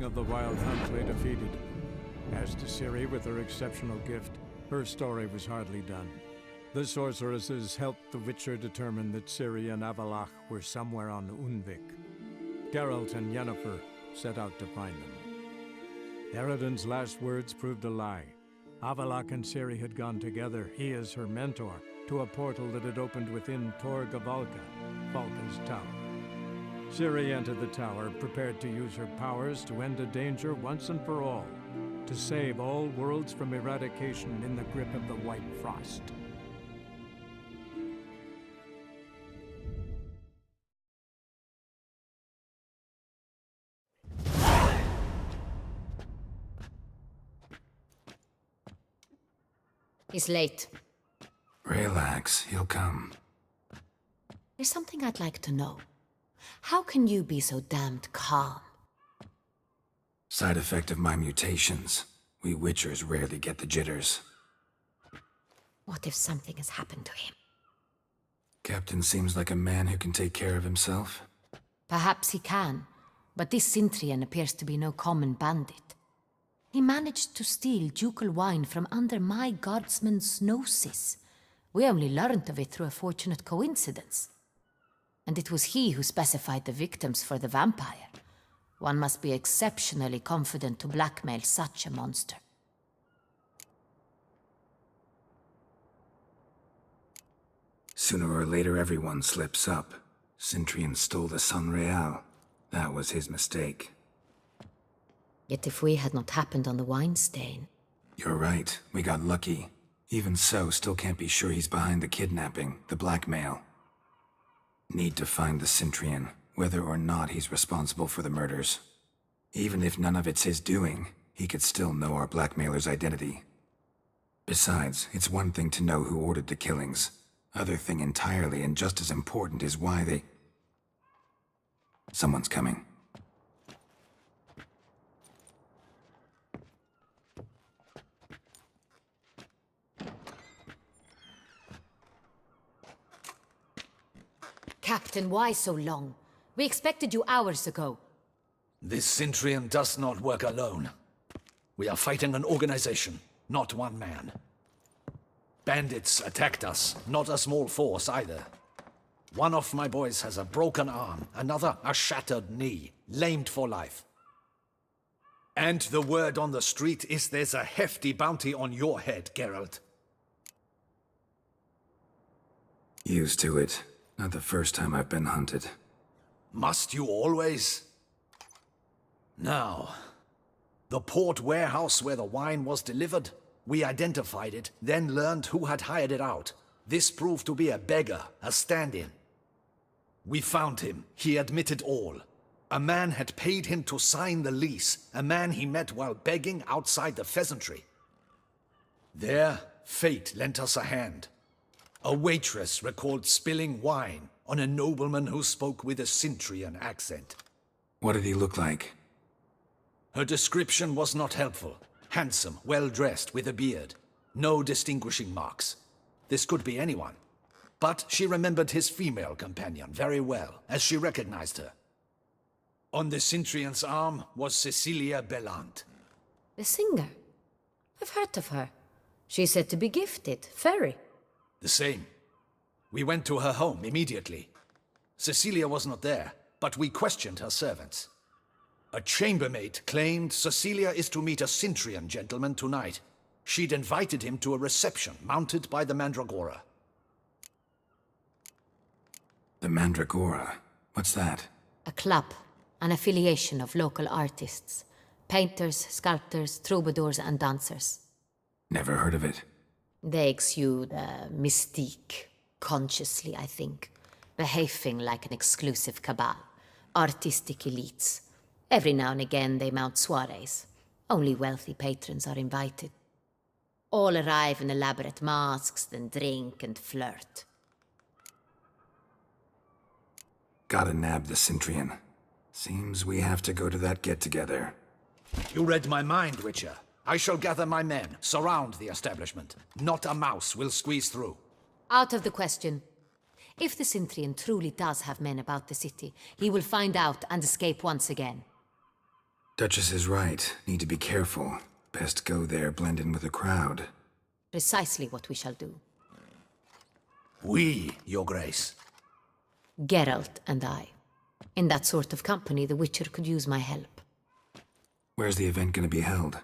of the Wild Hunt lay defeated. As to Ciri with her exceptional gift, her story was hardly done. The sorceresses helped the Witcher determine that Ciri and Avallac'h were somewhere on Unvik. Geralt and Yennefer set out to find them. Eredin's last words proved a lie. Avallac'h and Ciri had gone together, he as her mentor, to a portal that had opened within Tor Gavalka, Valka's tower. Ciri entered the tower, prepared to use her powers to end a danger once and for all, to save all worlds from eradication in the grip of the White Frost. He's late. Relax, he'll come. There's something I'd like to know. How can you be so damned calm? Side effect of my mutations. We Witchers rarely get the jitters. What if something has happened to him? Captain seems like a man who can take care of himself. Perhaps he can, but this Cintrian appears to be no common bandit. He managed to steal ducal wine from under my guardsman's noses. We only learned of it through a fortunate coincidence. And it was he who specified the victims for the vampire. One must be exceptionally confident to blackmail such a monster. Sooner or later everyone slips up. Cintrian stole the Sun Real. That was his mistake. Yet if we had not happened on the wine stain... You're right, we got lucky. Even so, still can't be sure he's behind the kidnapping, the blackmail. Need to find the Cintrian, whether or not he's responsible for the murders. Even if none of it's his doing, he could still know our blackmailer's identity. Besides, it's one thing to know who ordered the killings. Other thing entirely, and just as important, is why they... Someone's coming. Captain, why so long? We expected you hours ago. This Cintrian does not work alone. We are fighting an organization, not one man. Bandits attacked us, not a small force either. One of my boys has a broken arm, another a shattered knee, lamed for life. And the word on the street is there's a hefty bounty on your head, Geralt. Used to it. Not the first time I've been hunted. Must you always? Now, the port warehouse where the wine was delivered, we identified it, then learned who had hired it out. This proved to be a beggar, a stand-in. We found him. He admitted all. A man had paid him to sign the lease, a man he met while begging outside the pheasantry. There, fate lent us a hand. A waitress recalled spilling wine on a nobleman who spoke with a Cintrian accent. What did he look like? Her description was not helpful. Handsome, well-dressed, with a beard. No distinguishing marks. This could be anyone. But she remembered his female companion very well, as she recognized her. On the Cintrian's arm was Cecilia Bellant. The singer? I've heard of her. She's said to be gifted, fairy. The same. We went to her home immediately. Cecilia was not there, but we questioned her servants. A chambermaid claimed Cecilia is to meet a Cintrian gentleman tonight. She'd invited him to a reception mounted by the Mandragora. The Mandragora? What's that? A club, an affiliation of local artists. Painters, sculptors, troubadours and dancers. Never heard of it. They exude mystique, consciously, I think. Behaving like an exclusive cabal. Artistic elites. Every now and again they mount soirees. Only wealthy patrons are invited. All arrive in elaborate masks, then drink and flirt. Gotta nab the Cintrian. Seems we have to go to that get-together. You read my mind, Witcher. I shall gather my men, surround the establishment. Not a mouse will squeeze through. Out of the question. If the Cintrian truly does have men about the city, he will find out and escape once again. Duchess is right. Need to be careful. Best go there, blend in with the crowd. Precisely what we shall do. We, Your Grace. Geralt and I. In that sort of company, the Witcher could use my help. Where's the event gonna be held?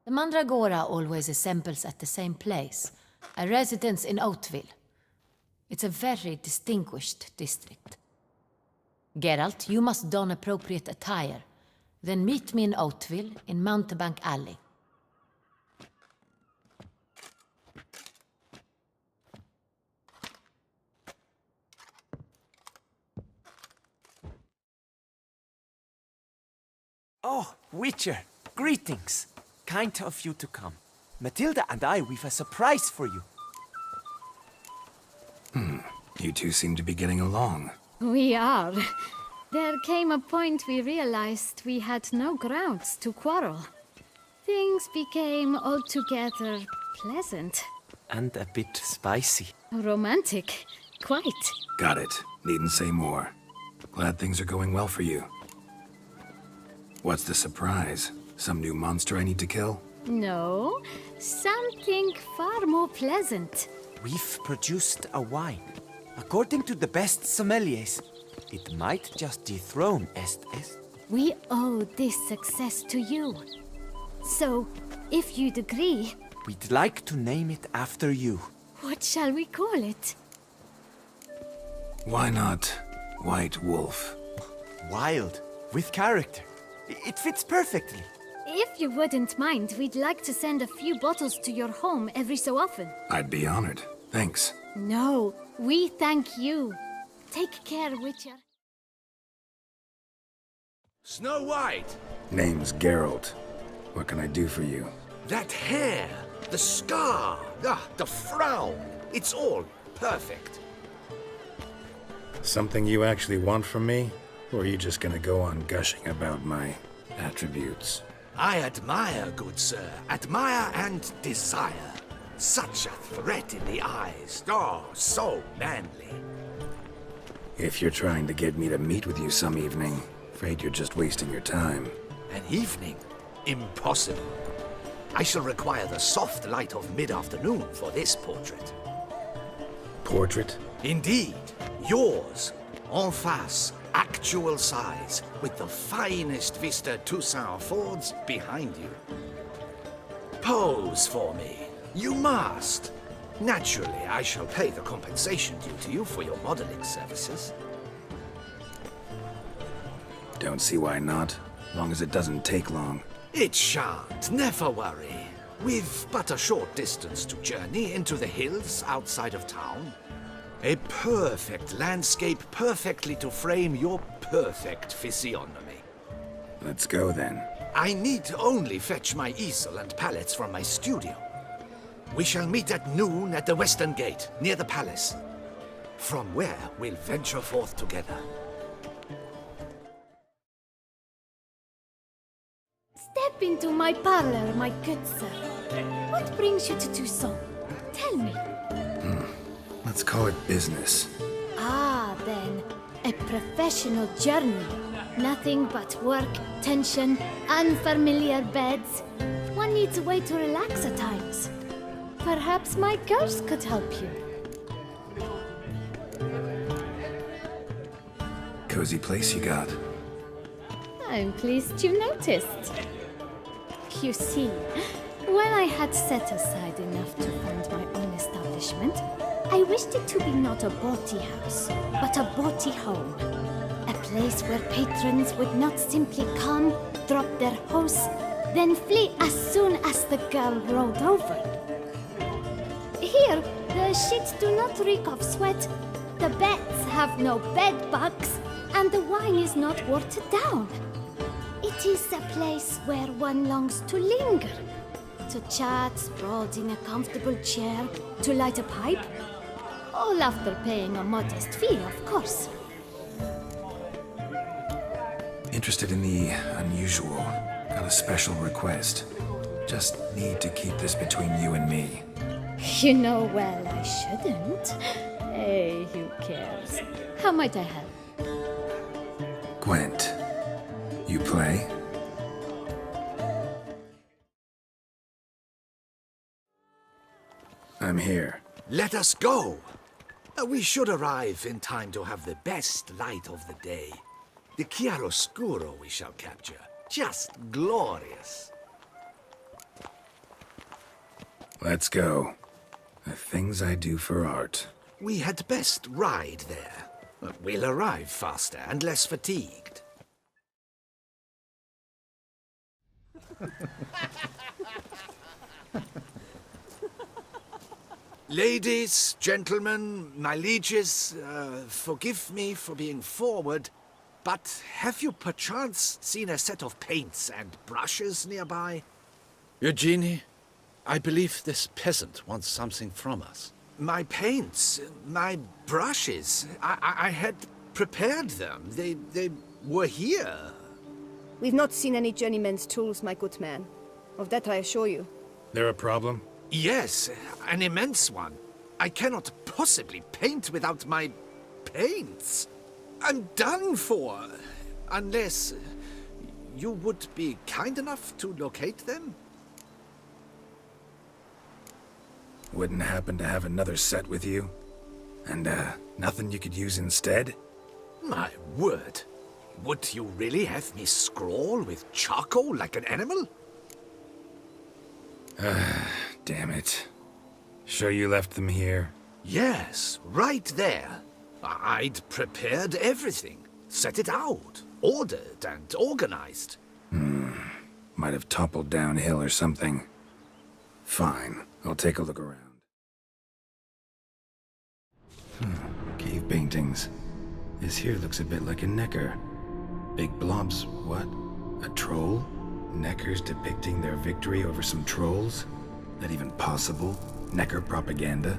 The Mandragora always assembles at the same place, a residence in Oatville. It's a very distinguished district. Geralt, you must don appropriate attire. Then meet me in Oatville, in Mountebank Alley. Oh, Witcher, greetings. Kind of you to come. Matilda and I, we've a surprise for you. You two seem to be getting along. We are. There came a point we realized we had no grounds to quarrel. Things became altogether pleasant. And a bit spicy. Romantic. Quite. Got it. Needn't say more. Glad things are going well for you. What's the surprise? Some new monster I need to kill? No, something far more pleasant. We've produced a wine. According to the best sommeliers, it might just dethrone Est. We owe this success to you. So, if you'd agree, We'd like to name it after you. what shall we call it? Why not White Wolf? Wild, with character. It fits perfectly. If you wouldn't mind, we'd like to send a few bottles to your home every so often. I'd be honored. Thanks. No, we thank you. Take care, Witcher. Snow White! Name's Geralt. What can I do for you? That hair, the scar, the frown. It's all perfect. Something you actually want from me? Or are you just gonna go on gushing about my attributes? I admire, good sir. Admire and desire. Such a threat in the eyes. Oh, so manly. If you're trying to get me to meet with you some evening, afraid you're just wasting your time. An evening? Impossible. I shall require the soft light of mid-afternoon for this portrait. Portrait? Indeed. Yours. En face. Actual size. With the finest vista Toussaint affords behind you. Pose for me. You must. Naturally, I shall pay the compensation due to you for your modeling services. Don't see why not. Long as it doesn't take long. It shan't, never worry. With but a short distance to journey into the hills outside of town. A perfect landscape perfectly to frame your perfect physiognomy. Let's go then. I need only fetch my easel and palettes from my studio. We shall meet at noon at the western gate, near the palace. From where we'll venture forth together. Step into my parlor, my good sir. What brings you to Toussaint? Tell me. Let's call it business. Ah, then. A professional journey. Nothing but work, tension, unfamiliar beds. One needs a way to relax at times. Perhaps my girls could help you. Cozy place you got. I'm pleased you noticed. You see, when I had set aside enough to fund my own establishment, I wished it to be not a bawdy house, but a bawdy home. A place where patrons would not simply come, drop their hose, then flee as soon as the girl rolled over. Here, the sheets do not reek of sweat, the beds have no bed bugs, and the wine is not watered down. It is a place where one longs to linger, to chat sprawled in a comfortable chair, to light a pipe. All after paying a modest fee, of course. Interested in the unusual. Got a special request. Just need to keep this between you and me. You know well I shouldn't. Hey, who cares? How might I help? Gwent. You play? I'm here. Let us go! We should arrive in time to have the best light of the day. The chiaroscuro we shall capture. Just glorious. Let's go. The things I do for art. We had best ride there. We'll arrive faster and less fatigued. Ladies, gentlemen, my lieges, forgive me for being forward, but have you perchance seen a set of paints and brushes nearby? Eugenie, I believe this peasant wants something from us. My paints, my brushes, I had prepared them. They were here. We've not seen any journeyman's tools, my good man. Of that I assure you. There a problem? Yes, an immense one. I cannot possibly paint without my paints. I'm done for. Unless you would be kind enough to locate them? Wouldn't happen to have another set with you? And, nothing you could use instead? My word. Would you really have me scrawl with charcoal like an animal? Damn it. Sure you left them here? Yes, right there. I'd prepared everything. Set it out. Ordered and organized. Might have toppled downhill or something. Fine, I'll take a look around. Cave paintings. This here looks a bit like a necker. Big blobs, what? A troll? Neckers depicting their victory over some trolls? That even possible? Necker propaganda?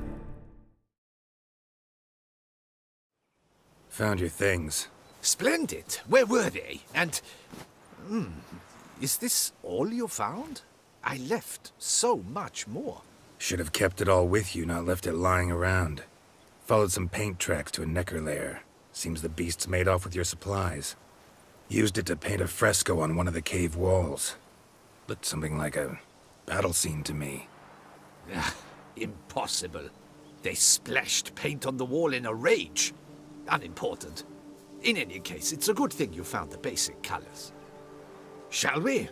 Found your things. Splendid. Where were they? And... is this all you found? I left so much more. Should have kept it all with you, not left it lying around. Followed some paint tracks to a necker lair. Seems the beast's made off with your supplies. Used it to paint a fresco on one of the cave walls. Looked something like a battle scene to me. Impossible. They splashed paint on the wall in a rage. Unimportant. In any case, it's a good thing you found the basic colors. Shall we?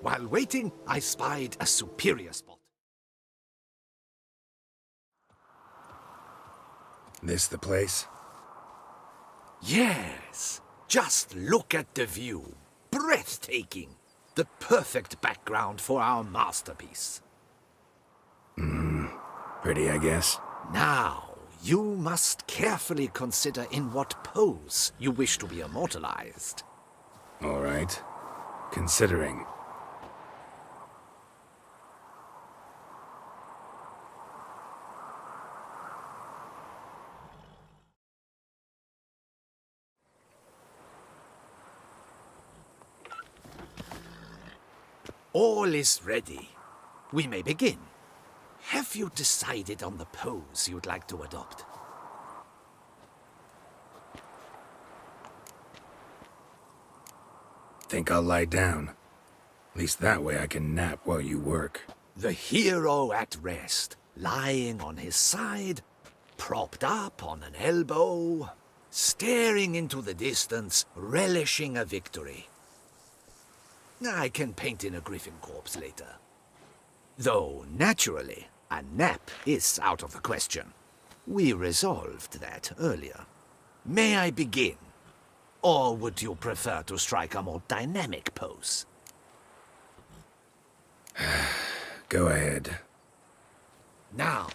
While waiting, I spied a superior spot. This the place? Yes. Just look at the view. Breathtaking. The perfect background for our masterpiece. Pretty, I guess. Now, you must carefully consider in what pose you wish to be immortalized. All right. Considering. All is ready. We may begin. Have you decided on the pose you'd like to adopt? Think I'll lie down. At least that way I can nap while you work. The hero at rest, lying on his side, propped up on an elbow, staring into the distance, relishing a victory. I can paint in a griffin corpse later. Though, naturally, a nap is out of the question. We resolved that earlier. May I begin? Or would you prefer to strike a more dynamic pose? Go ahead. Now,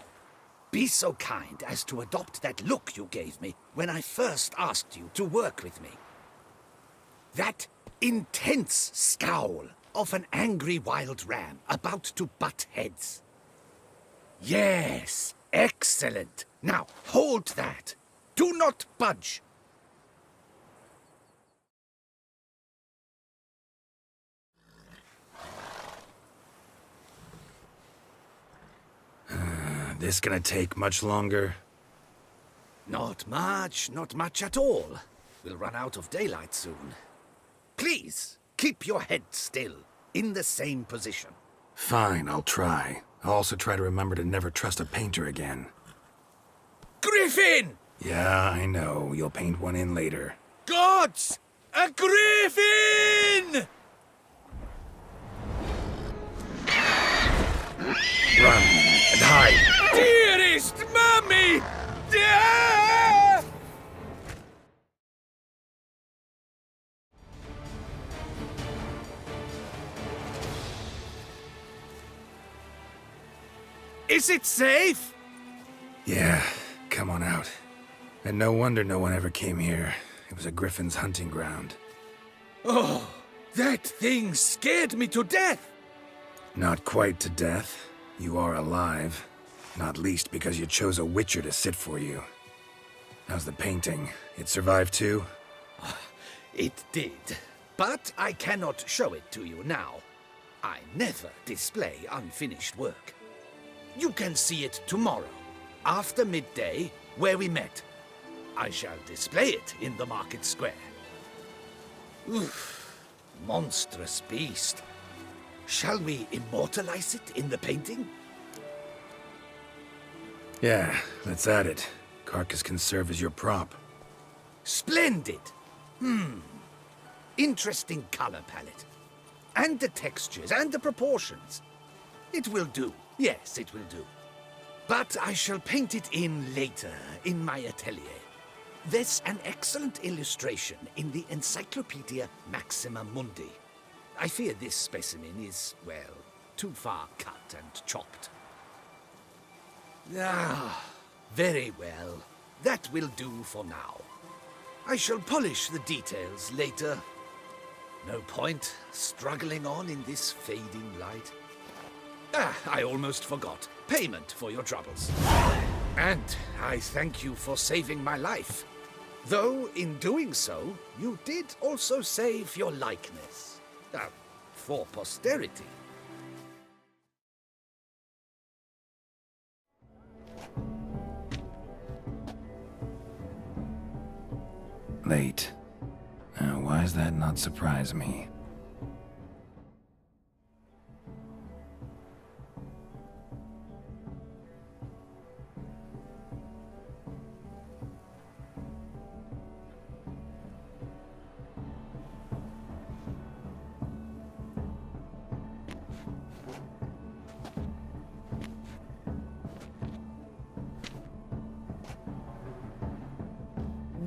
be so kind as to adopt that look you gave me when I first asked you to work with me. That intense scowl of an angry wild ram about to butt heads. Yes, excellent. Now, hold that. Do not budge. This gonna take much longer? Not much at all. We'll run out of daylight soon. Please, keep your head still, in the same position. Fine, I'll try. I'll also try to remember to never trust a painter again. Griffin! Yeah, I know. You'll paint one in later. Gods! A griffin! Run and hide! Dearest Mummy! Ah! Is it safe? Yeah, come on out. And no wonder no one ever came here. It was a griffin's hunting ground. Oh, that thing scared me to death! Not quite to death. You are alive. Not least because you chose a witcher to sit for you. How's the painting? It survived too? It did. But I cannot show it to you now. I never display unfinished work. You can see it tomorrow, after midday, where we met. I shall display it in the market square. Oof, monstrous beast. Shall we immortalize it in the painting? Yeah, let's add it. Carcass can serve as your prop. Splendid! Interesting color palette. And the textures and the proportions. It will do. Yes, it will do. But I shall paint it in later, in my atelier. There's an excellent illustration in the Encyclopedia Maxima Mundi. I fear this specimen is, well, too far cut and chopped. Ah, very well. That will do for now. I shall polish the details later. No point struggling on in this fading light. Ah, I almost forgot. Payment for your troubles. And I thank you for saving my life. Though, in doing so, you did also save your likeness. For posterity. Late. Why does that not surprise me?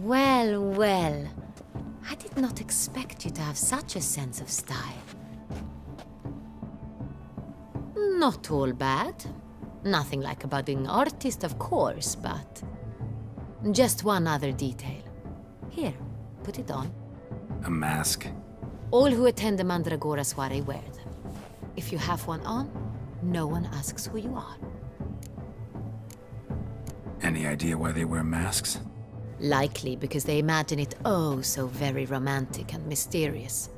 Well, well. I did not expect you to have such a sense of style. Not all bad. Nothing like a budding artist, of course, but... just one other detail. Here, put it on. A mask? All who attend the Mandragora soiree wear them. If you have one on, no one asks who you are. Any idea why they wear masks? Likely because they imagine it oh so very romantic and mysterious.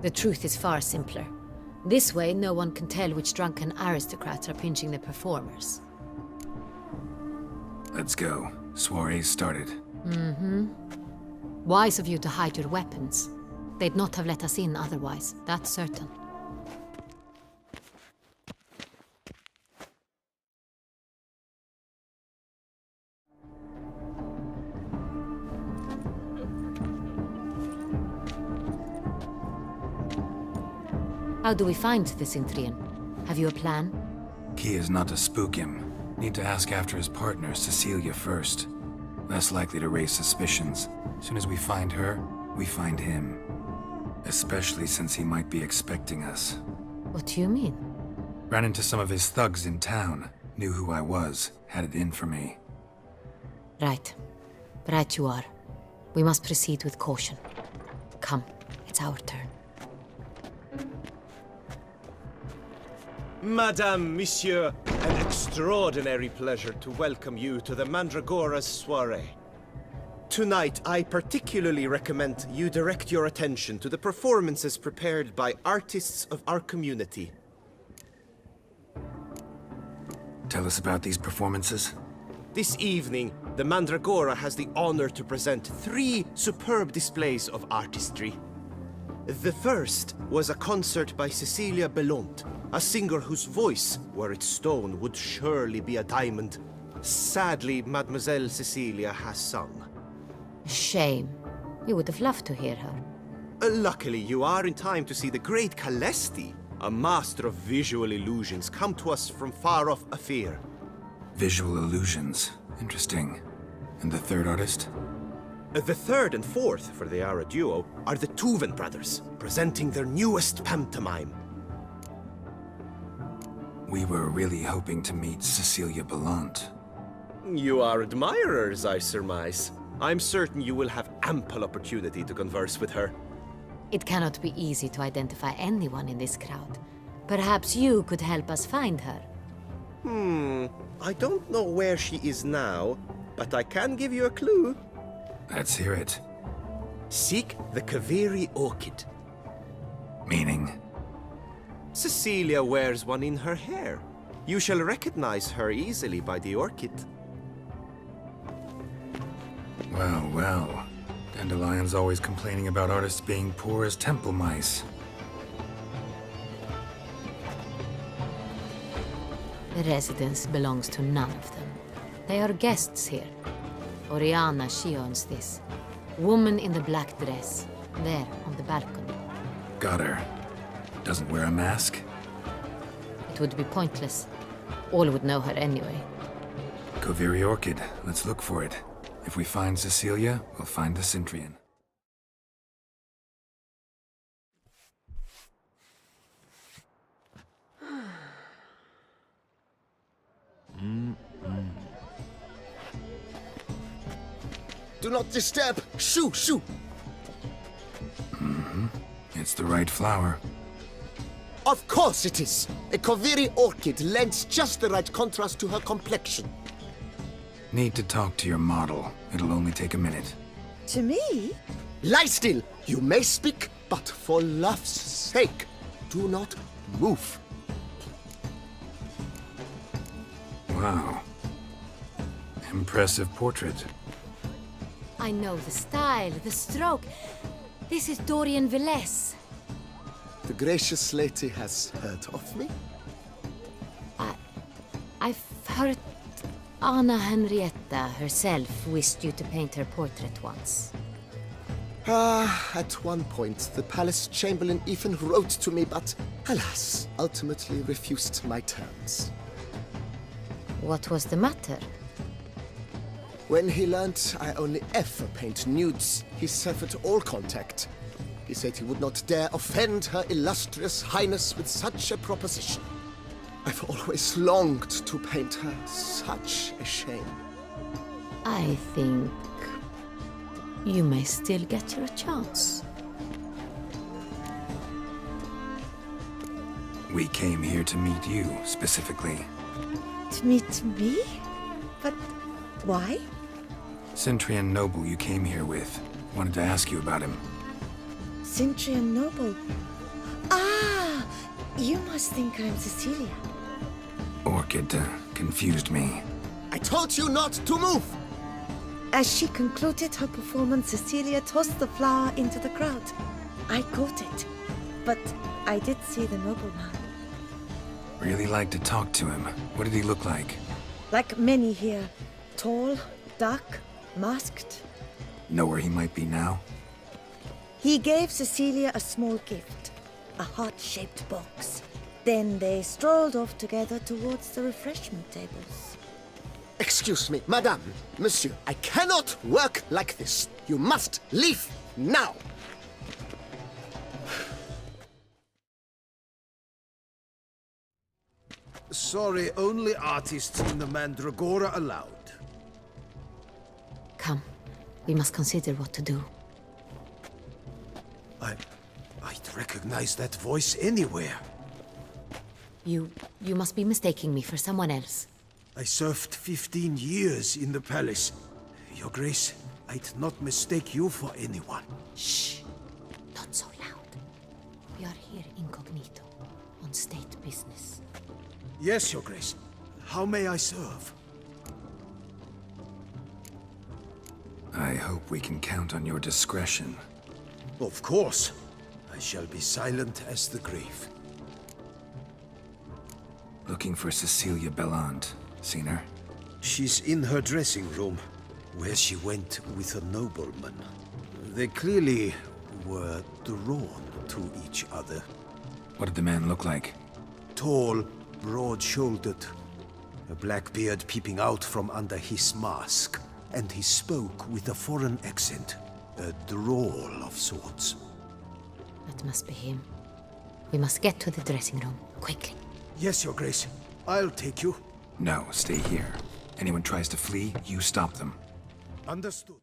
The truth is far simpler. This way, no one can tell which drunken aristocrats are pinching the performers. Let's go. Soiree's started. Wise of you to hide your weapons. They'd not have let us in otherwise, that's certain. How do we find the Cintrian? Have you a plan? Key is not to spook him. Need to ask after his partner, Cecilia, first. Less likely to raise suspicions. Soon as we find her, we find him. Especially since he might be expecting us. What do you mean? Ran into some of his thugs in town. Knew who I was. Had it in for me. Right. Right you are. We must proceed with caution. Come, it's our turn. Madame, Monsieur, an extraordinary pleasure to welcome you to the Mandragora's soiree. Tonight, I particularly recommend you direct your attention to the performances prepared by artists of our community. Tell us about these performances. This evening, the Mandragora has the honor to present 3 superb displays of artistry. The first was a concert by Cecilia Bellont, a singer whose voice, were it stone, would surely be a diamond. Sadly, Mademoiselle Cecilia has sung. Shame. You would have loved to hear her. Luckily, you are in time to see the great Calesti, a master of visual illusions, come to us from far off Afir. Visual illusions. Interesting. And the third artist? The third and fourth, for they are a duo, are the Tuven brothers, presenting their newest pantomime. We were really hoping to meet Cecilia Bellont. You are admirers, I surmise. I'm certain you will have ample opportunity to converse with her. It cannot be easy to identify anyone in this crowd. Perhaps you could help us find her. I don't know where she is now, but I can give you a clue. Let's hear it. Seek the Kaveri orchid. Meaning? Cecilia wears one in her hair. You shall recognize her easily by the orchid. Well, well. Dandelion's always complaining about artists being poor as temple mice. The residence belongs to none of them. They are guests here. Oriana, she owns this. Woman in the black dress, there on the balcony. Got her. Doesn't wear a mask? It would be pointless. All would know her anyway. Kaveri Orchid. Let's look for it. If we find Cecilia, we'll find the Cintrian. Do not disturb! Shoo! Shoo! It's the right flower. Of course it is! A Kaveri orchid lends just the right contrast to her complexion. Need to talk to your model. It'll only take a minute. To me? Lie still! You may speak, but for love's sake, do not move. Wow. Impressive portrait. I know the style, the stroke. This is Dorian Villesse. The gracious lady has heard of me? I've heard Anna Henrietta herself wished you to paint her portrait once. At one point, the palace chamberlain even wrote to me, but alas, ultimately refused my terms. What was the matter? When he learned I only ever paint nudes, he severed all contact. He said he would not dare offend her illustrious highness with such a proposition. I've always longed to paint her. Such a shame. I think you may still get your chance. We came here to meet you, specifically. To meet me? But why? Cintrian noble you came here with. Wanted to ask you about him. Cintrian noble. Ah! You must think I'm Cecilia. Orchid confused me. I told you not to move! As she concluded her performance, Cecilia tossed the flower into the crowd. I caught it, but I did see the nobleman. Really like to talk to him. What did he look like? Like many here. Tall, dark, masked. Know where he might be now? He gave Cecilia a small gift, a heart-shaped box. Then they strolled off together towards the refreshment tables. Excuse me, madame, monsieur, I cannot work like this. You must leave now! Sorry, only artists in the Mandragora allowed. Come, we must consider what to do. I'd recognize that voice anywhere. You must be mistaking me for someone else. I served 15 years in the palace. Your Grace, I'd not mistake you for anyone. Shh! Not so loud. We are here incognito, on state business. Yes, Your Grace. How may I serve? I hope we can count on your discretion. Of course. I shall be silent as the grave. Looking for Cecilia Bellant. Seen her? She's in her dressing room, where she went with a nobleman. They clearly were drawn to each other. What did the man look like? Tall, broad-shouldered, a black beard peeping out from under his mask, and he spoke with a foreign accent, a drawl of sorts. That must be him. We must get to the dressing room, quickly. Yes, Your Grace. I'll take you. No, stay here. Anyone tries to flee, you stop them. Understood.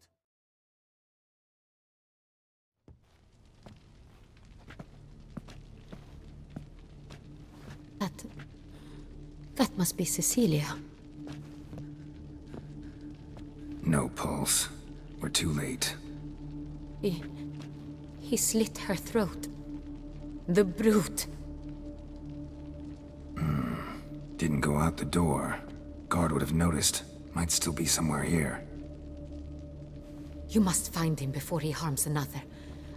That must be Cecilia. No pulse. We're too late. He slit her throat. The brute. Didn't go out the door. Guard would have noticed. Might still be somewhere here. You must find him before he harms another.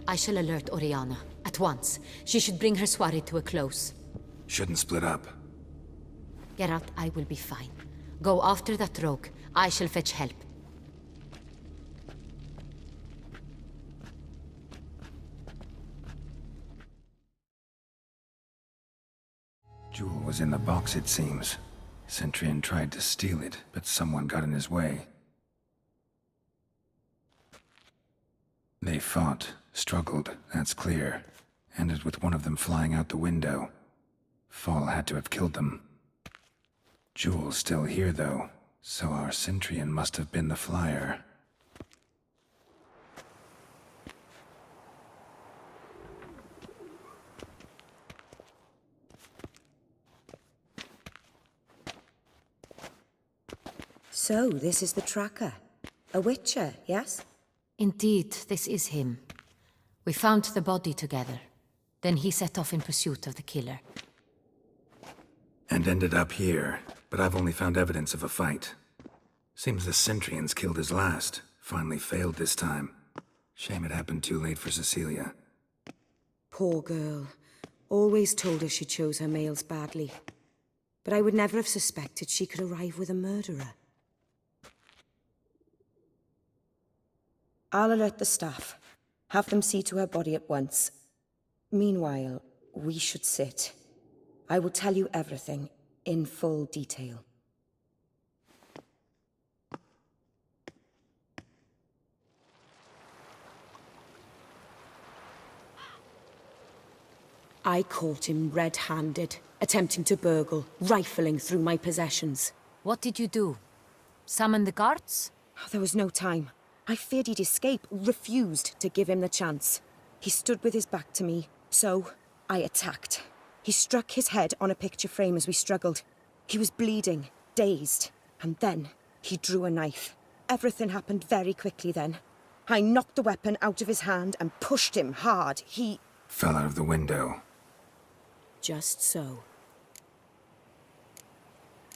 I shall alert Oriana. At once. She should bring her soirée to a close. Shouldn't split up. Geralt, I will be fine. Go after that rogue. I shall fetch help. Jewel was in the box, it seems. Centurion tried to steal it, but someone got in his way. They fought, struggled, that's clear. Ended with one of them flying out the window. Fall had to have killed them. Jewel's still here, though, so our Centurion must have been the flyer. So, this is the tracker. A witcher, yes? Indeed, this is him. We found the body together. Then he set off in pursuit of the killer. And ended up here, but I've only found evidence of a fight. Seems the Centurions killed his last. Finally failed this time. Shame it happened too late for Cecilia. Poor girl. Always told her she chose her males badly. But I would never have suspected she could arrive with a murderer. I'll alert the staff. Have them see to her body at once. Meanwhile, we should sit. I will tell you everything, in full detail. I caught him red-handed, attempting to burgle, rifling through my possessions. What did you do? Summon the guards? There was no time. I feared he'd escape, refused to give him the chance. He stood with his back to me, so I attacked. He struck his head on a picture frame as we struggled. He was bleeding, dazed, and then he drew a knife. Everything happened very quickly then. I knocked the weapon out of his hand and pushed him hard. He fell out of the window. Just so.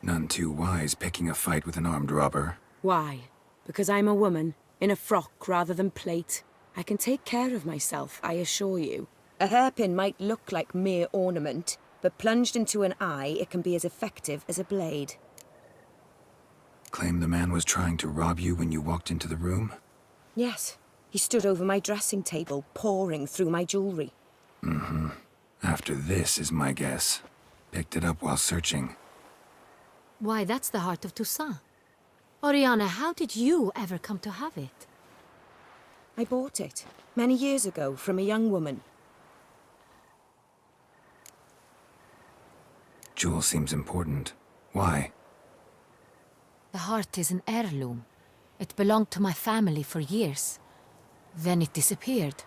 None too wise picking a fight with an armed robber. Why? Because I'm a woman, in a frock rather than plate. I can take care of myself, I assure you. A hairpin might look like mere ornament, but plunged into an eye, it can be as effective as a blade. Claim the man was trying to rob you when you walked into the room? Yes. He stood over my dressing table, pouring through my jewelry. Mm-hmm. After this is my guess. Picked it up while searching. Why, that's the heart of Toussaint. Oriana, how did you ever come to have it? I bought it, many years ago, from a young woman. Jewel seems important. Why? The heart is an heirloom. It belonged to my family for years. Then it disappeared.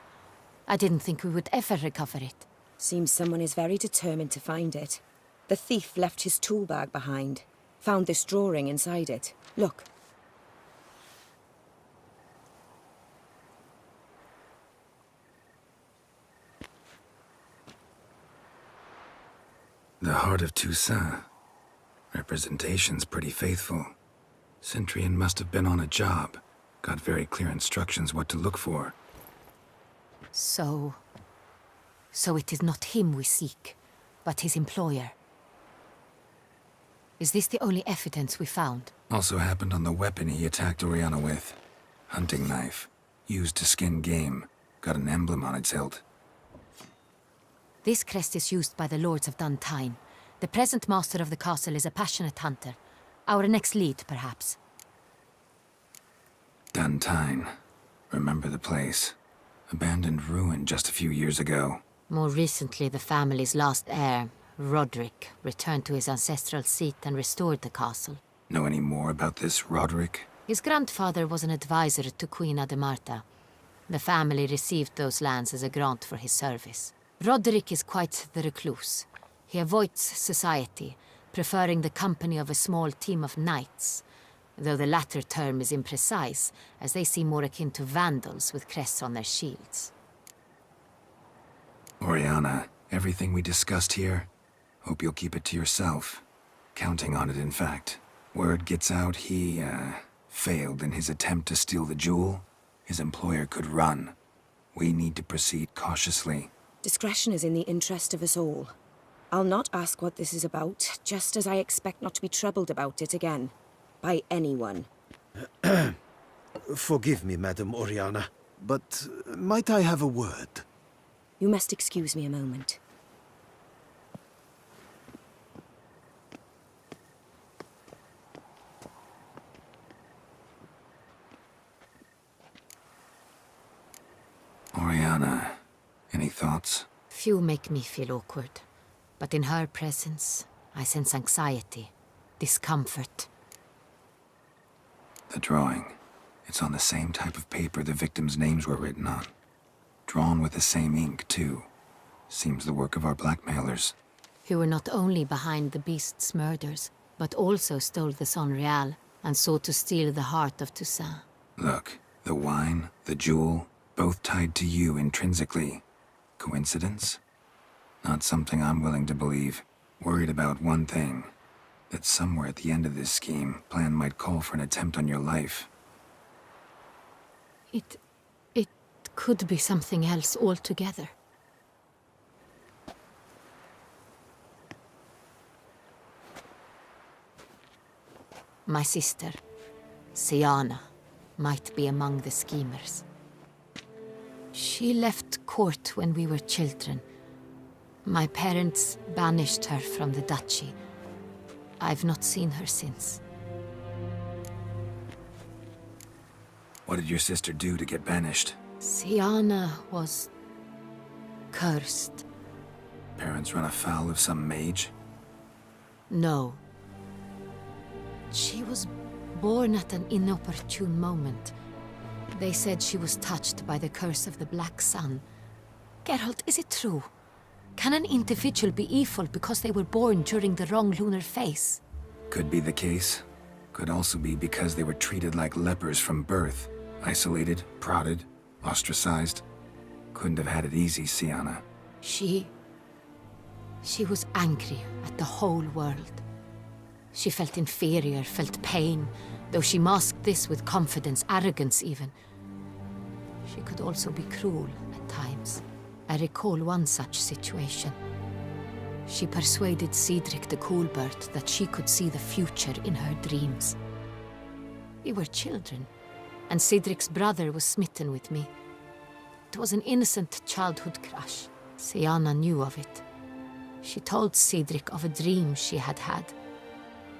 I didn't think we would ever recover it. Seems someone is very determined to find it. The thief left his tool bag behind. Found this drawing inside it. Look. The heart of Toussaint. Representation's pretty faithful. Centurion must have been on a job. Got very clear instructions what to look for. So, So it is not him we seek, but his employer. Is this the only evidence we found? Also happened on the weapon he attacked Oriana with. Hunting knife. Used to skin game. Got an emblem on its hilt. This crest is used by the Lords of Duntine. The present master of the castle is a passionate hunter. Our next lead, perhaps. Duntine. Remember the place. Abandoned ruin just a few years ago. More recently, the family's last heir, Roderick, returned to his ancestral seat and restored the castle. Know any more about this Roderick? His grandfather was an advisor to Queen Ademarta. The family received those lands as a grant for his service. Roderick is quite the recluse. He avoids society, preferring the company of a small team of knights, though the latter term is imprecise, as they seem more akin to vandals with crests on their shields. Oriana, everything we discussed here, hope you'll keep it to yourself. Counting on it, in fact. Word gets out he, failed in his attempt to steal the jewel. His employer could run. We need to proceed cautiously. Discretion is in the interest of us all. I'll not ask what this is about, just as I expect not to be troubled about it again. By anyone. Forgive me, Madam Oriana, but might I have a word? You must excuse me a moment. Oriana, any thoughts? Few make me feel awkward, but in her presence, I sense anxiety, discomfort. The drawing. It's on the same type of paper the victims' names were written on. Drawn with the same ink, too. Seems the work of our blackmailers. Who were not only behind the beast's murders, but also stole the Sonreal and sought to steal the heart of Toussaint. Look, the wine, the jewel, both tied to you intrinsically. Coincidence? Not something I'm willing to believe. Worried about one thing. That somewhere at the end of this scheme, plan might call for an attempt on your life. It could be something else altogether. My sister, Siana, might be among the schemers. She left court when we were children. My parents banished her from the duchy. I've not seen her since. What did your sister do to get banished? Siana was cursed. Parents run afoul of some mage? No. She was born at an inopportune moment. They said she was touched by the curse of the Black Sun. Geralt, is it true? Can an individual be evil because they were born during the wrong lunar phase? Could be the case. Could also be because they were treated like lepers from birth. Isolated, prodded, ostracized. Couldn't have had it easy, Siana. She was angry at the whole world. She felt inferior, felt pain, though she masked this with confidence, arrogance even. She could also be cruel at times. I recall one such situation. She persuaded Cedric the Coolbird that she could see the future in her dreams. We were children, and Cedric's brother was smitten with me. It was an innocent childhood crush. Siana knew of it. She told Cedric of a dream she had had,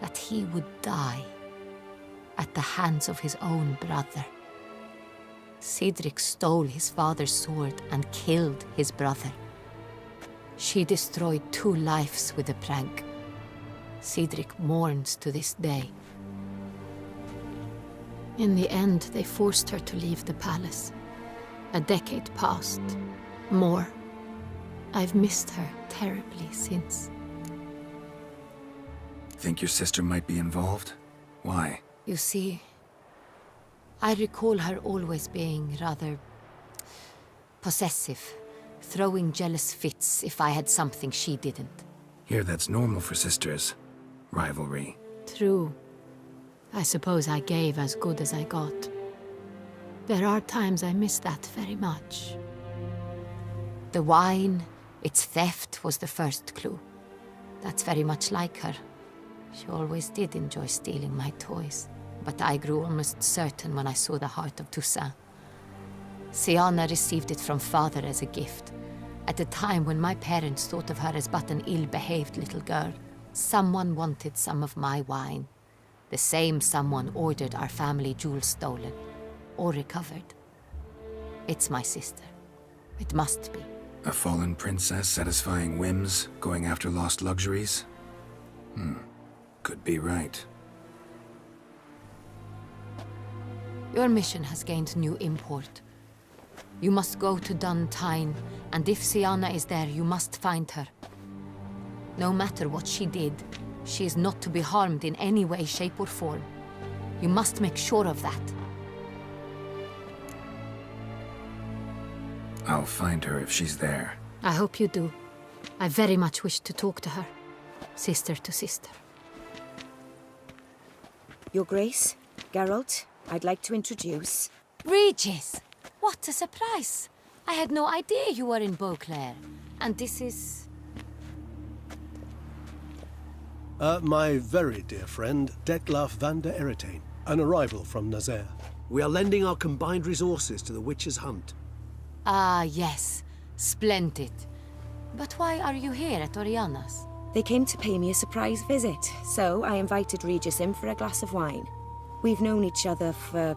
that he would die at the hands of his own brother. Cedric stole his father's sword and killed his brother. She destroyed 2 lives with a prank. Cedric mourns to this day. In the end, they forced her to leave the palace. A decade passed. More. I've missed her terribly since. Think your sister might be involved? Why? You see, I recall her always being rather possessive, throwing jealous fits if I had something she didn't. Here, that's normal for sisters. Rivalry. True. I suppose I gave as good as I got. There are times I miss that very much. The wine, Its theft was the first clue. That's very much like her. She always did enjoy stealing my toys. But I grew almost certain when I saw the heart of Toussaint. Siana received it from father as a gift, at a time when my parents thought of her as but an ill-behaved little girl. Someone wanted some of my wine. The same someone ordered our family jewels stolen, or recovered. It's my sister. It must be. A fallen princess satisfying whims, going after lost luxuries? Could be right. Your mission has gained new import. You must go to Dun Tyne, and if Siana is there, you must find her. No matter what she did, she is not to be harmed in any way, shape, or form. You must make sure of that. I'll find her if she's there. I hope you do. I very much wish to talk to her. Sister to sister. Your Grace, Geralt, I'd like to introduce... Regis! What a surprise! I had no idea you were in Beauclair. And this is... My very dear friend, Detlaf van der Eretain, an arrival from Nazaire. We are lending our combined resources to the Witcher's hunt. Ah, yes. Splendid. But why are you here at Oriana's? They came to pay me a surprise visit, so I invited Regis in for a glass of wine. We've known each other for...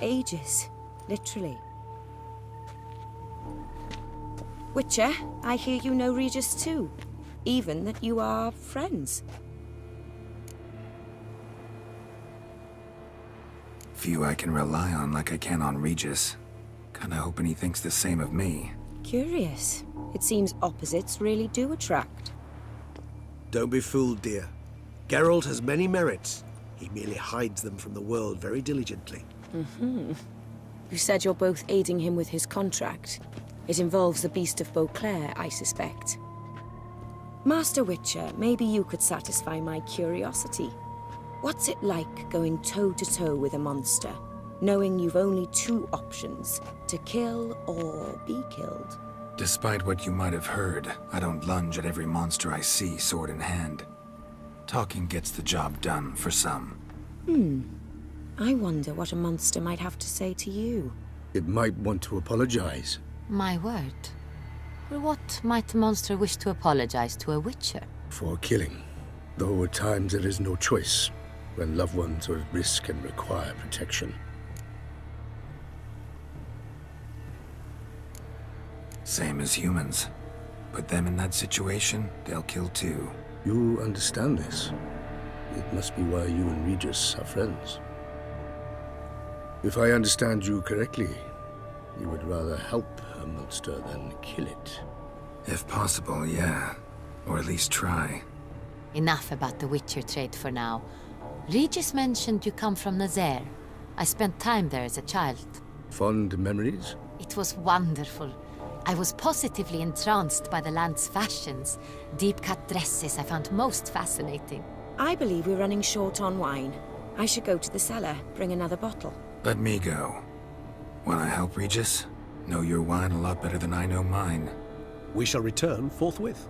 ages. Literally. Witcher, I hear you know Regis too. Even that you are friends. Few I can rely on like I can on Regis. Kinda hoping he thinks the same of me. Curious. It seems opposites really do attract. Don't be fooled, dear. Geralt has many merits. He merely hides them from the world very diligently. You said you're both aiding him with his contract. It involves the Beast of Beauclair, I suspect. Master Witcher, maybe you could satisfy my curiosity. What's it like going toe-to-toe with a monster, knowing you've only two options, to kill or be killed? Despite what you might have heard, I don't lunge at every monster I see sword in hand. Talking gets the job done for some. I wonder what a monster might have to say to you. It might want to apologize. My word. For what might a monster wish to apologize to a witcher? For killing. Though at times there is no choice, when loved ones are at risk and require protection. Same as humans. Put them in that situation, they'll kill too. You understand this. It must be why you and Regis are friends. If I understand you correctly, you would rather help a monster than kill it. If possible, yeah. Or at least try. Enough about the Witcher trade for now. Regis mentioned you come from Nazaire. I spent time there as a child. Fond memories? It was wonderful. I was positively entranced by the land's fashions. Deep-cut dresses I found most fascinating. I believe we're running short on wine. I should go to the cellar, bring another bottle. Let me go. Wanna help, Regis? Know your wine a lot better than I know mine. We shall return forthwith.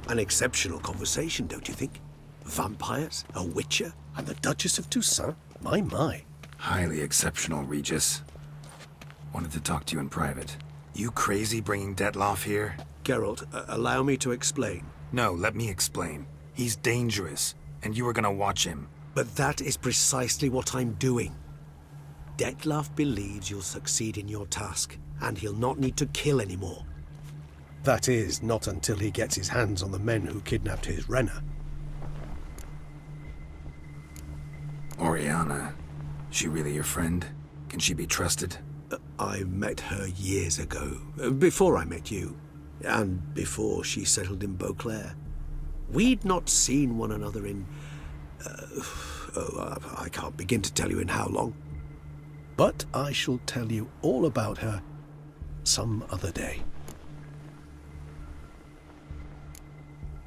An exceptional conversation, don't you think? Vampires, a witcher, And the Duchess of Toussaint? My. Highly exceptional, Regis. Wanted to talk to you in private. You crazy bringing Detlaf here? Geralt, allow me to explain. No, let me explain. He's dangerous, and you were gonna watch him. But that is precisely what I'm doing. Detlaf believes you'll succeed in your task, and he'll not need to kill anymore. That is, not until he gets his hands on the men who kidnapped his Renner. Oriana, she really your friend? Can she be trusted? I met her years ago, before I met you, and before she settled in Beauclair. We'd not seen one another in... I can't begin to tell you in how long. But I shall tell you all about her some other day.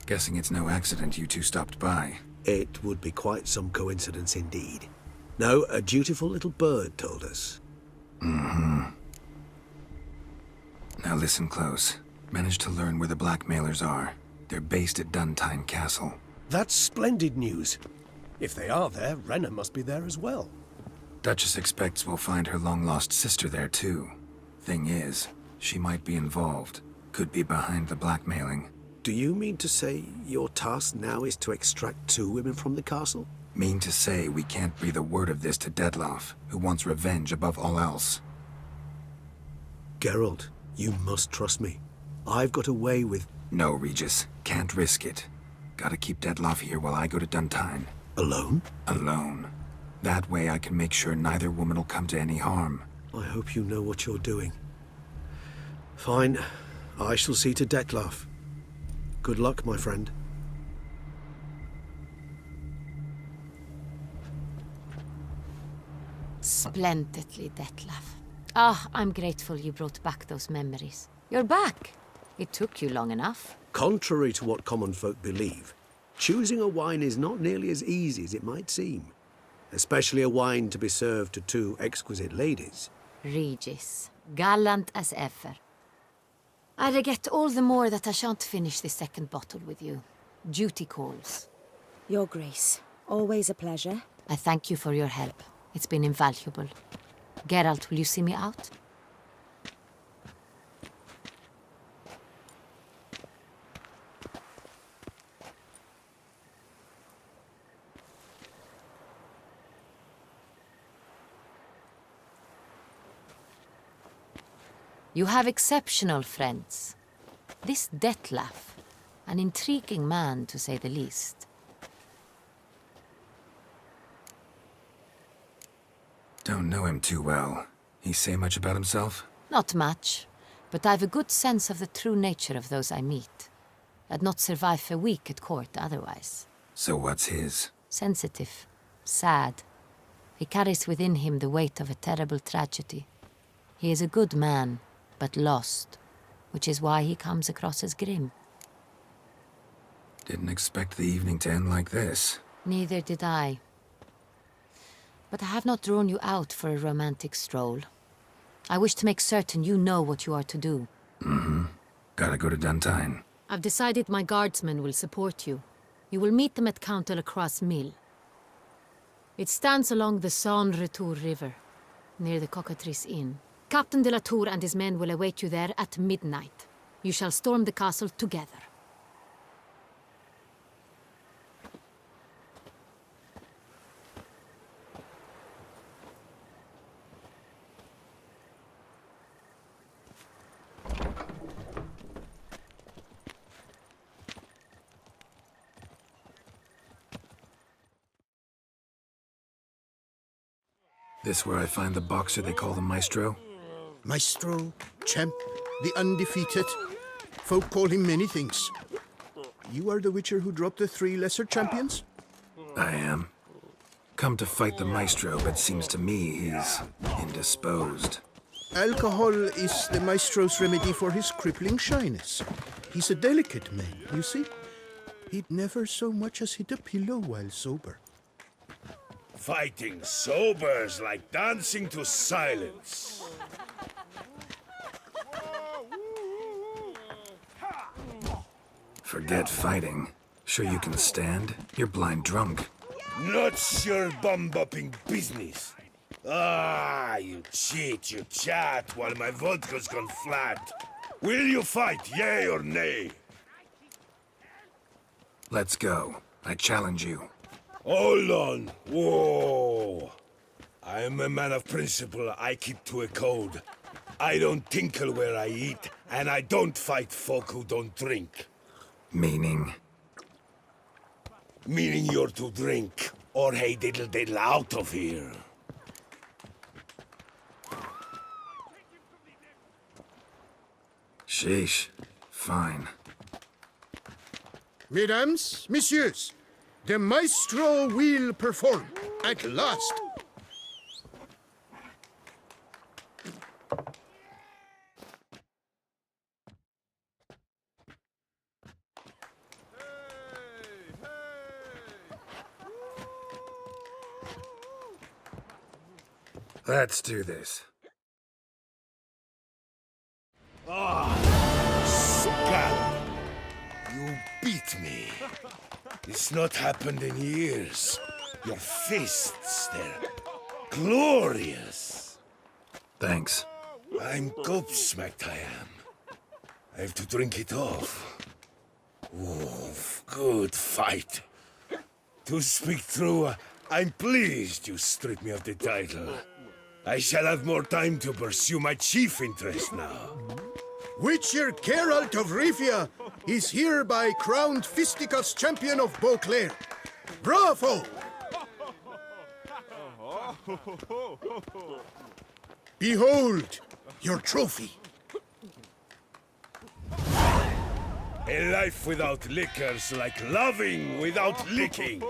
Guessing it's no accident you two stopped by. It would be quite some coincidence indeed. No, a dutiful little bird told us. Mm-hmm. Now listen close. Managed to learn where the blackmailers are. They're based at Duntine Castle. That's splendid news. If they are there, Renna must be there as well. Duchess expects we'll find her long-lost sister there, too. Thing is, she might be involved. Could be behind the blackmailing. Do you mean to say your task now is to extract 2 women from the castle? Mean to say we can't breathe a word of this to Dettlaff, who wants revenge above all else. Geralt, you must trust me. I've got a way with... No, Regis. Can't risk it. Gotta keep Dettlaff here while I go to Duntine. Alone? Alone. That way I can make sure neither woman will come to any harm. I hope you know what you're doing. Fine. I shall see to Dettlaff. Good luck, my friend. Splendidly, Dettlaff. Ah, I'm grateful you brought back those memories. You're back. It took you long enough. Contrary to what common folk believe, choosing a wine is not nearly as easy as it might seem. Especially a wine to be served to 2 exquisite ladies. Regis, gallant as ever. I regret all the more that I shan't finish the second bottle with you. Duty calls. Your Grace, always a pleasure. I thank you for your help. It's been invaluable. Geralt, will you see me out? You have exceptional friends. This Dettlaff, an intriguing man to say the least. Don't know him too well. He say much about himself? Not much, but I've a good sense of the true nature of those I meet. I'd not survive a week at court otherwise. So what's his? Sensitive, sad. He carries within him the weight of a terrible tragedy. He is a good man, but lost, which is why he comes across as grim. Didn't expect the evening to end like this. Neither did I. But I have not drawn you out for a romantic stroll. I wish to make certain you know what you are to do. Mm-hmm. Gotta go to Duntine. I've decided my guardsmen will support you. You will meet them at Count Delacroix' mill. It stands along the Saône-Retour River, near the Cockatrice Inn. Captain de la Tour and his men will await you there at midnight. You shall storm the castle together. This where I find the boxer they call the Maestro? Maestro, champ, the undefeated. Folk call him many things. You are the witcher who dropped the 3 lesser champions? I am. Come to fight the Maestro, but seems to me he's indisposed. Alcohol is the Maestro's remedy for his crippling shyness. He's a delicate man, you see. He'd never so much as hit a pillow while sober. Fighting sober's like dancing to silence. Forget fighting. Sure you can stand? You're blind drunk. Not your bum-bopping business. Ah, you cheat, you chat, while my vodka's gone flat. Will you fight, yay or nay? Let's go. I challenge you. Hold on. Whoa. I'm a man of principle. I keep to a code. I don't tinkle where I eat, and I don't fight folk who don't drink. Meaning? Meaning you're to drink, or hey diddle diddle out of here. Sheesh. Fine. Mesdames, messieurs, the Maestro will perform at last. Let's do this. Scum! You beat me. It's not happened in years. Your fists, they're glorious. Thanks. I'm gobsmacked, I am. I have to drink it off. Oof, good fight. To speak true, I'm pleased you stripped me of the title. I shall have more time to pursue my chief interest now. Witcher Geralt of Rivia is hereby crowned fisticuffs champion of Beauclair. Bravo! Behold your trophy. A life without liquor's like loving without licking.